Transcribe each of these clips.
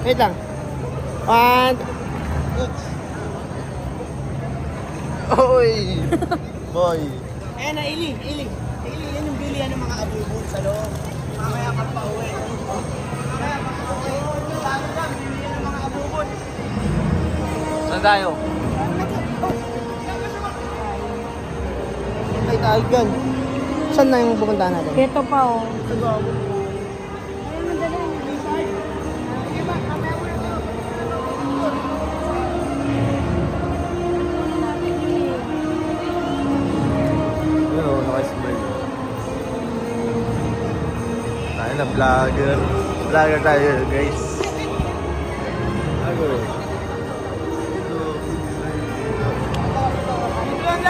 Wait lang. One. Oy! Boy! Ayan na, Ili. Yan yung bilihan ng mga abubon sa loob. Mamaya magpa-uwi. Mamaya magpa-uwi. Lalo lang, bilihan ng mga abubon. Saan tayo? May tayo dyan. Saan na yung pupuntahan natin? Ito pa oh. Tayo na vlogger. Vlogger tayo guys.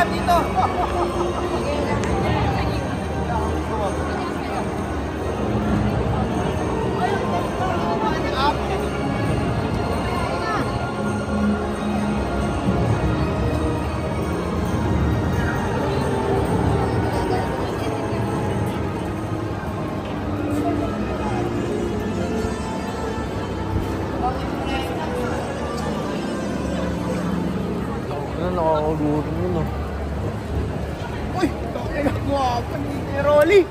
Dito. Nakakagutom yun oh. Uy! Nagwapo ni Rolly!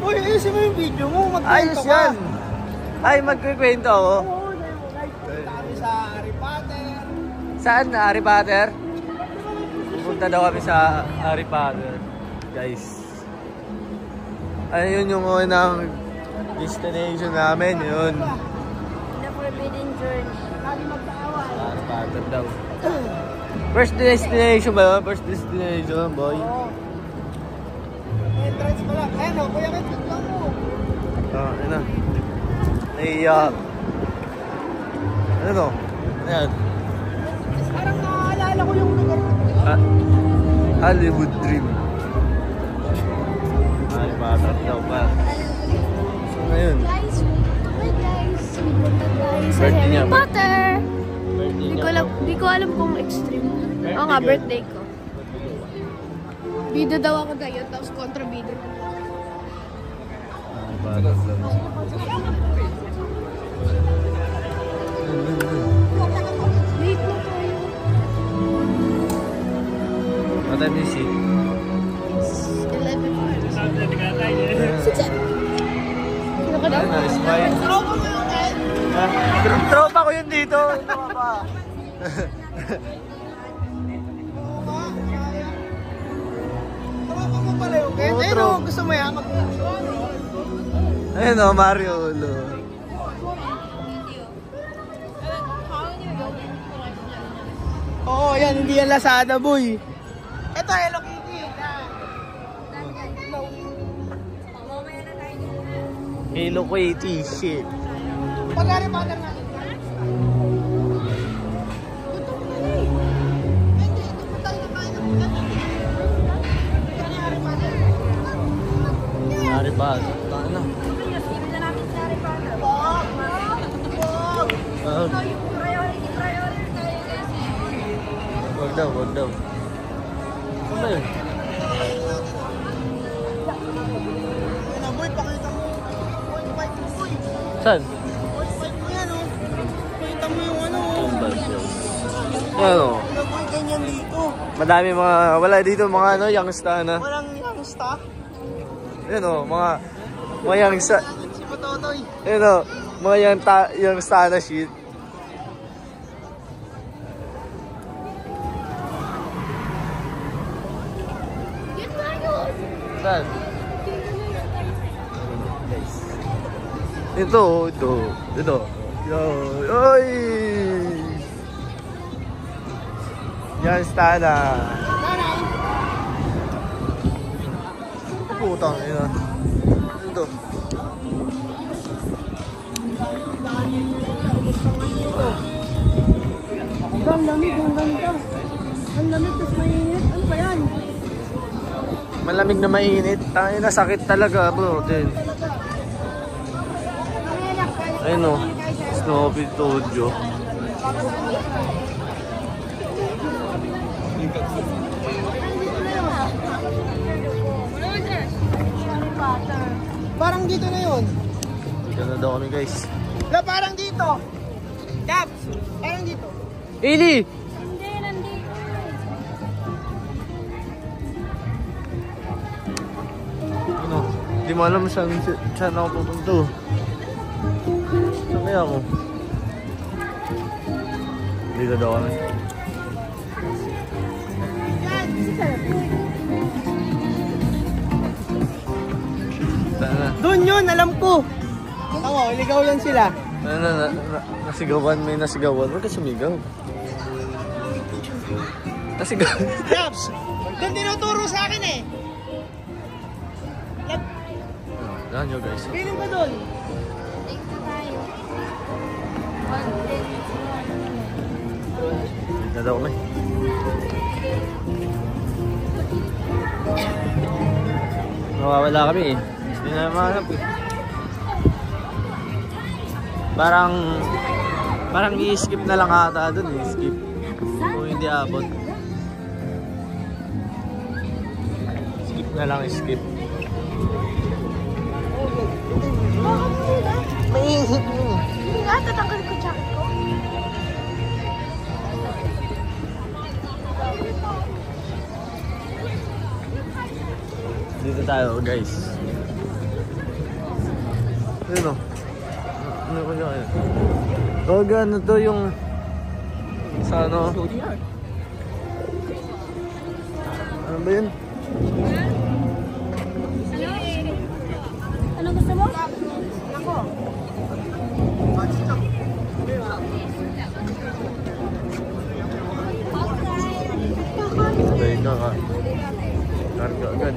Uy, ayusin mo yung video mo. Ayos yan! Ay, magkikwento ako. Oo, punta kami sa Harry Potter. Saan? Harry Potter? Punta daw kami sa Harry Potter. Guys. Ayun yung unang destination namin. Yun. The Forbidden Journey. Harry Potter daw. First destination ba yun? First destination, boy. Entrance pala. Ayan o, kuya Kit, lang mo. Ayun na. Ano to? Ayan. Parang naaalala ko yung lugar ko. Hollywood Dream. Harry Potter daw pa. So ngayon. Guys, pupunta tayo sa Birthday Harry niya, Potter. Birthday Di ko alam kung extreme. Oo nga, birthday ko. Bida daw ako tayo, tapos kontra bida. Wait na tayo. What time is it? 11. Sino ka daw? Nice, fine. Tropa ko yun dito. Ano ba? Tama mo pala yung Kit. Ayun o, gusto mo yan? Ayun o, Mario Ulo. Oo, yan. Hindi yan Lazada, boy. Ito, Hello Kitty. Hello Kitty, shit. Pag Harry Potter natin. Harry Potter. Ano? Wag daw, wag daw. Ano ba yun? Ayun na, boy, pakita mo. Point fight mo, boy. Saan? Point fight mo yan, o. Pakita mo yung ano. Ano? Wala, boy, ganyan dito. Madami mga, wala dito mga ano, youngsta na. Walang yung stock. Yun o, mga youngsta. Si Matotoy. Yun o, mga youngsta na shit. Saan? Ito. Oy! Yan, stada. Putang ina. Ito. Ang lamig, ang ganda. Ang lamig, tapos mainit. Ano ba yan? Malamig na mainit. Tangin na, sakit talaga bro. Din. Ayun o. Snoopy Studio. Parang dito na yun. Yan na daw kami guys. La, parang dito. Caps, parang dito. Ili! Hindi, nandito. Ano? Hindi mo alam saan ako pupunta. Saan kaya ako? Dito daw kami. Saan na? Doon yun, alam ko. Ako, iligaw lang sila. Nasigawan, may nasigawan. Huwag ka sumigaw. Nasigawan. Caps, doon tinuturo sa akin eh. Yan nyo guys. Piling ka doon. Dito daw kami. Nawawala kami eh. Hindi na mahanap eh. Parang i-skip na lang ata dun eh. Skip. Kung hindi abot. Skip na lang, skip. Maihip mo. Hindi nga, tatanggal ko jacket ko. Dito tayo guys. Ano? Ano ko yun? Oh, gano to yung sa ano? Ano ba yun? Ano gusto mo? Ako. Sabay ka ka. Karga agad.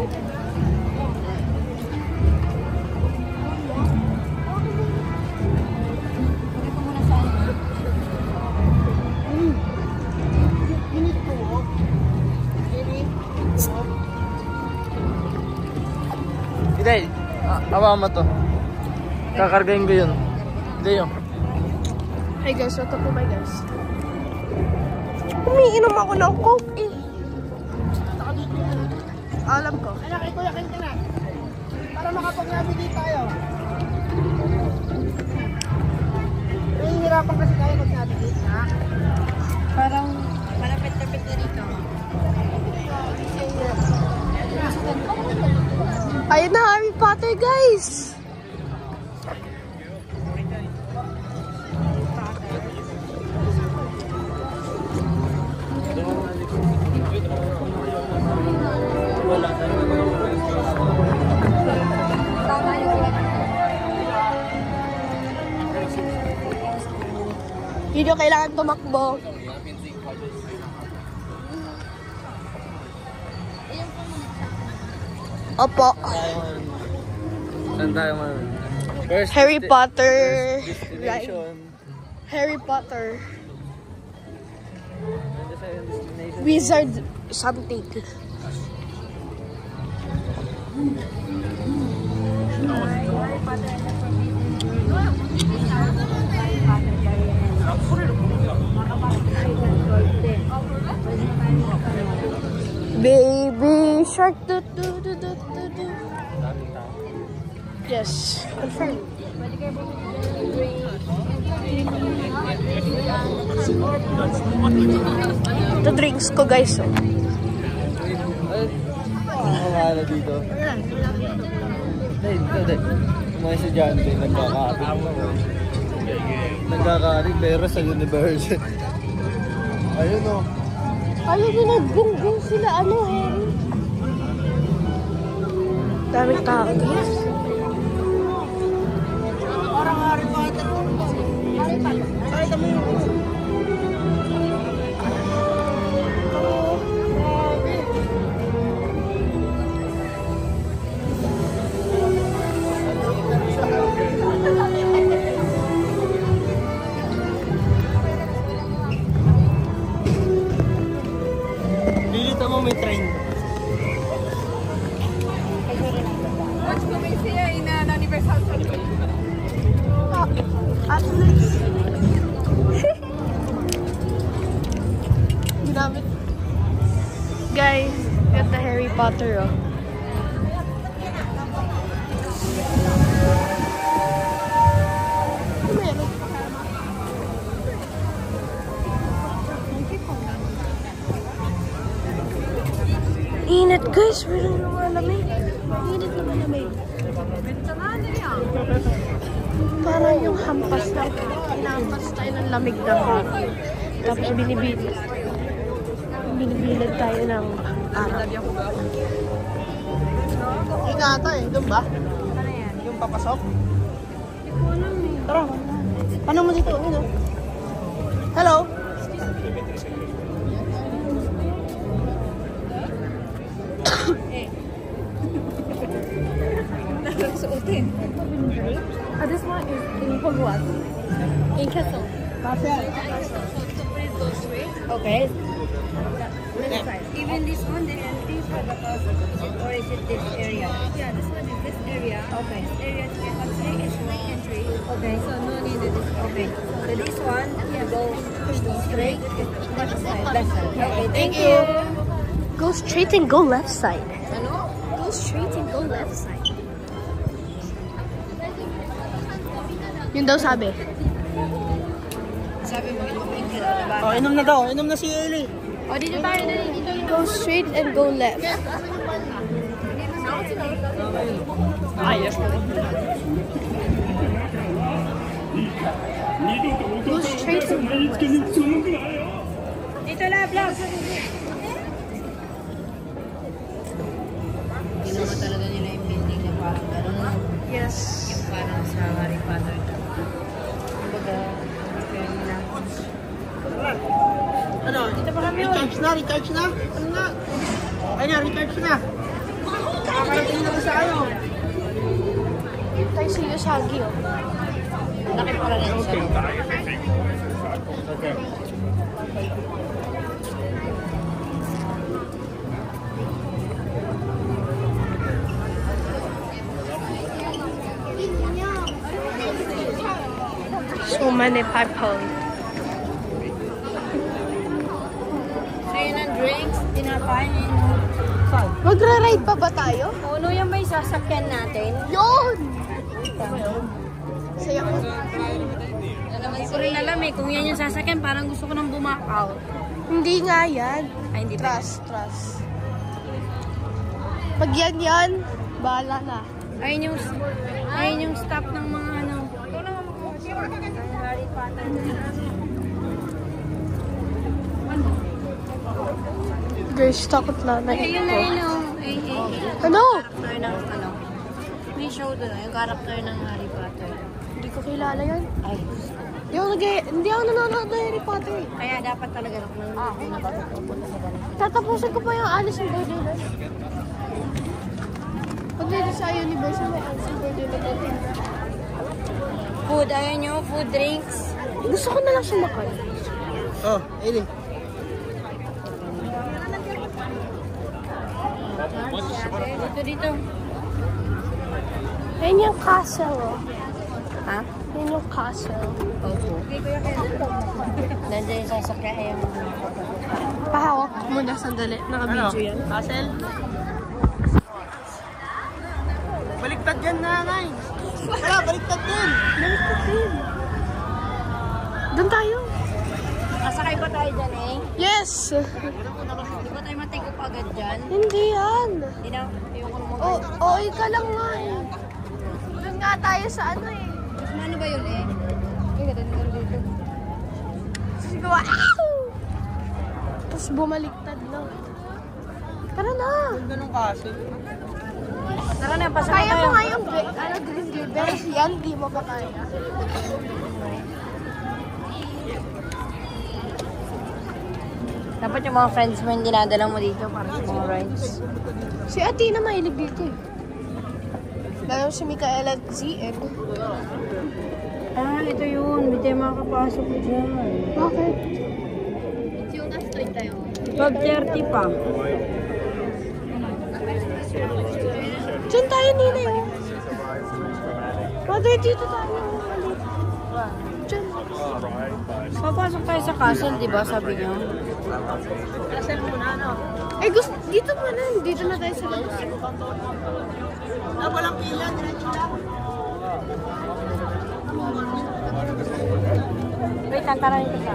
Hindi, awa mo to. Kakargahin ko yun. Hindi yun. Hey guys, what up po my guys? Umiinom ako ng coke eh. Alam ko. Anak, ikaw yakin ka na. Para makapag-navigate tayo. Nahihirapan kasi tayo mag-navigate na. Parang malapit-lapit na dito. Ayun na, Harry Potter guys! Hindi nyo kailangan tumakbo. Opo. Saan tayo man? First Harry Potter. destination. Harry Potter. Ano sa destination? Wizard something. Baby shark do do do do do do. Yes, confirm. The drinks ko guys. Oh. Nakakala dito. Hindi. Mga estudyante, nagkakarin pero sa university. Ayun o. Ayun na, naggunggong sila, ano, Harry? Daming tao, guys. Parang Harry Potter. Harry Potter. Ay, kami yung... Lilita mo may train. Watch ko may siya na anniversary sa likod. At least. Ginamit. Guys, got the Harry Potter, oh. Mainit guys, meron yung malamig. Mainit na malamig. Parang yung hampas na, inahampas tayo ng lamig na hangin. Tapos binibilad tayo ng araw. Yung nga ata eh, doon ba? Yung papasok? Tara. Paano mo dito? Ano? Hello? This one is in Hogwarts. In Castle. Pasel. Okay. Even this one, they empty for the cost. Or is it this area? Yeah, this one is this area. Okay. This area is free entry. Okay. So no need to this. Okay. So this one, you go straight left side. Left side. Okay. Thank you. Go straight and go left side. Ano? Go straight and go left side. Yun daw sabi. Sabi mo, inumin ka na, diba? Oh, inom na daw. Inom na si Eli. O, dito tayo na rin. Go straight and go left. Go straight and go left. Dito na, vlog. Ginawa talaga nila yung building na parang gano'n. Yes. Yung parang sa Harry Potter. Kumbaga, kaya nila. Ano? Dito pa kami, Recharge na, recharge na. Ano na? Okay na, recharge na. Nakakarating na sa kayo. Tayo si Yosagi, oh. Laki pala rin sa loob. So many people. So yun ang drinks, tinapay, Magra-ride pa ba tayo? Uno yung may sasakyan natin. Yun! Saya ko. Hindi ko rin alam eh, kung yan yung sasakyan, parang gusto ko nang bumakaw. Hindi nga yan. Ay, hindi ba? Trust. Pag yan, bahala na. Ayun yung stop ng mga ano. Harry Potter. Guys, takot na na Ayun na yun yung Ano? character ng ano. May show doon, yung character ng Harry Potter. Hindi ko kilala yan. Ay, Hindi ako nanonood ng Harry Potter. kaya dapat talaga nung nakatupunta sa ganun. Tatapusin ko pa yung Alice in Borderland. Pag dito sa Universal, may Alice in Borderland. Food, ayun nyo, food, drinks. Gusto ko na lang sumakay. Oh, Eli. Dito. Yan yung castle, oh. Ha? Yan yung castle. Opo. Nandiyan yung sasakyan yung Pahawak muna sandali. Naka-video yan. Hassel? Baliktad yan, nanay. Wala, baliktad din. Baliktad din. Doon tayo. Kasakay ba tayo dyan eh? Yes! Di ba tayo matigop agad dyan? Hindi yan. Hindi na, ayoko naman. Oo, ka lang nga eh. Doon nga tayo sa ano eh. Mas ano ba yun eh? Ay, ganda dito. Sigaw, ow! Tapos bumaliktad lang. Tara na. Ganun kaso. Tara na, pasok Kaya tayo. mo nga yung green ribbons. Yan, di mo ba kaya? Dapat yung mga friends mo yung dinadala mo dito para sa mga rides. Si Athena mahilig dito eh. Lalo si Micaela at ZN. Ah, ito yun. Hindi tayo makakapasok dyan. Bakit? 12:30 pa. Diyan tayo, Nina yun. Mother, dito tayo. Diyan. Papasok tayo sa castle, di ba? Sabi niya. Hassel muna, ano? Eh, gusto, dito pa na. Dito na tayo sa labas. Ah, walang pila, diretso lang. Wait, tantara nito ka.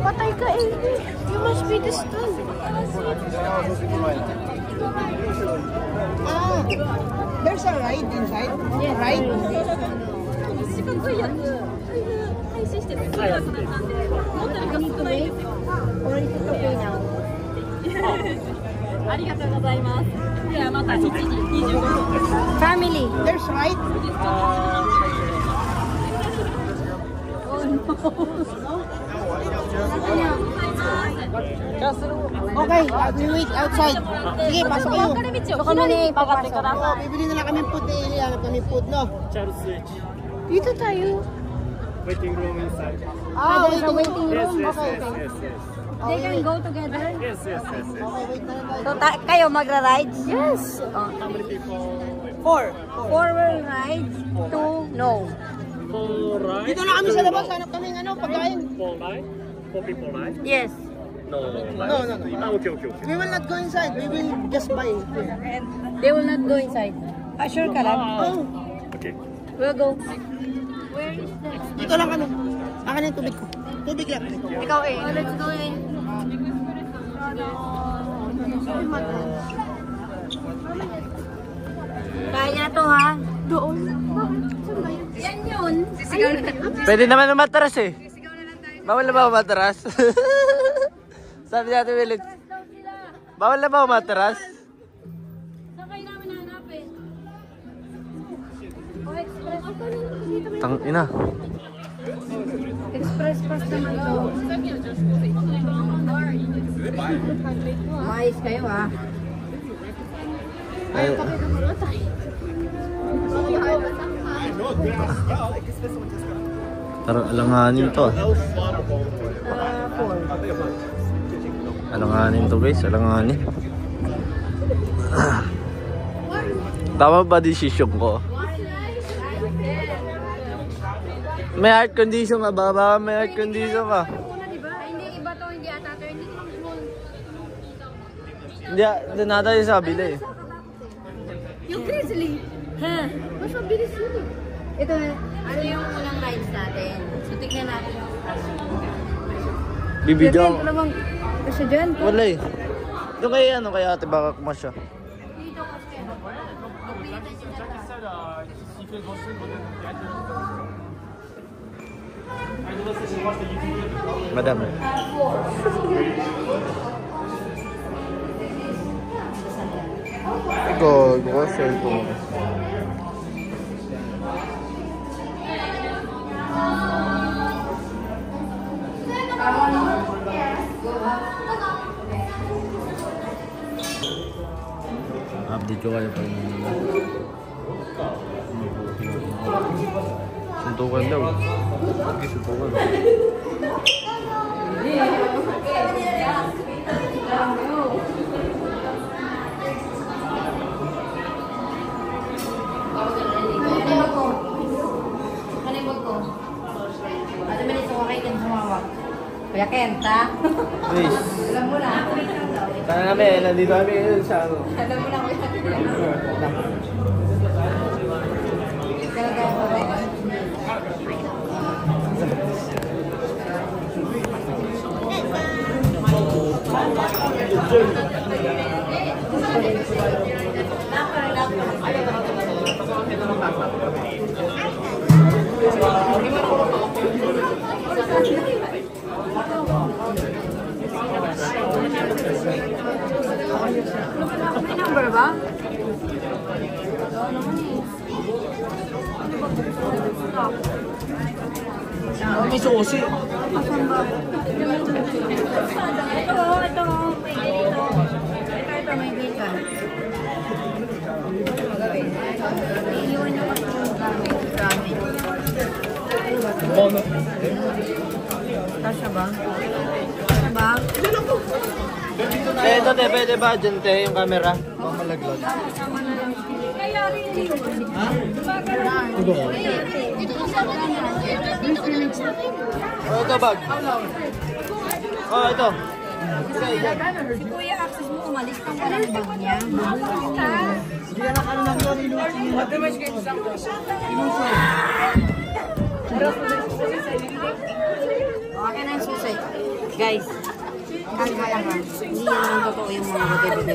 Patay ka, eh. You must be the stand. Ah, there's a ride inside. Yeah, ride. 四角いやつ、配信して作れなくなったんで、もっとなんか少ないんですよ。ありがとうございます。ではまた7時25分。Family. There's ride. Okay, we wait outside. Sige, pasok kayo. 分かれ道を左に曲がってください。 Bibili na lang kami food eh. Hanap kami food, no? Charles Switch. Dito tayo. Waiting room inside. Ah, waiting Yes, room. yes, Okay, yes, okay. yes, yes. They can go together. Yes, yes, yes, yes. Okay, wait na lang tayo. So, kayo magra-rides? Yes. How many people? 4. 4 will rides, 2 no. Four right? Dito na kami sa labas. Hanap kami ng ano, pagkain. Four right? Four people right? Yes. No. No, no, no. Ah, okay, okay, okay. We will not go inside. We will just buy. They will not go inside. Ah, sure ka lang? Oh, Okay. We'll go. dito lang kami. Akin yung tubig ko. Tubig lang. Ikaw eh. Let's go in. Kaya to ha? Doon. Yan yun. Pwede naman umatras eh. Bawal na ba umatras? Sabi natin, Willit. Bawal na ba umatras? Saan kayo namin hanapin? O express. Tang ina. Express pass naman to. Mais kayo ha? Parang alanganin to. Alanganin to guys, alanganin. Tama ba decision ko? May heart condition ka ba? Baka may heart condition ka. Hindi, iba to. Hindi ata to. Hindi to small. Hindi, doon nata yung sabi na eh. Yung grizzly. Ha? Mas mabilis yun eh. Ito, ano yung unang rides natin? So, tignan natin. Bibidyo. Kasi dyan. Wala eh. Doon kay ano, kay ate baka kumasya. Dito kasi. Madam. Ikaw, bukas cellphone. Update ko kayo pag suntukan daw. Okay, suntukan. Kuya Kenta. Please. Alam mo na. Sana namin, nandito kami sa ano. Alam mo na kuya. Talaga ako rin. May number ba? May susi. Asan ba? Ito, may dito. Ito, may dito. Iiwan nyo kasi yung gamit. Bono. Kasya ba? Kasya ba? Ito te, pwede ba dyan te yung camera? Mamalaglag. Kasama na lang. Kaya rin yun. Ha? Ito Oh, ito bag. Oh, ito. si Kuya Access mo umalis kang walang bag niya. Okay na yung susi. Guys, kalma lang ha. Hindi yan ang totoo yung mga bebe-bebe.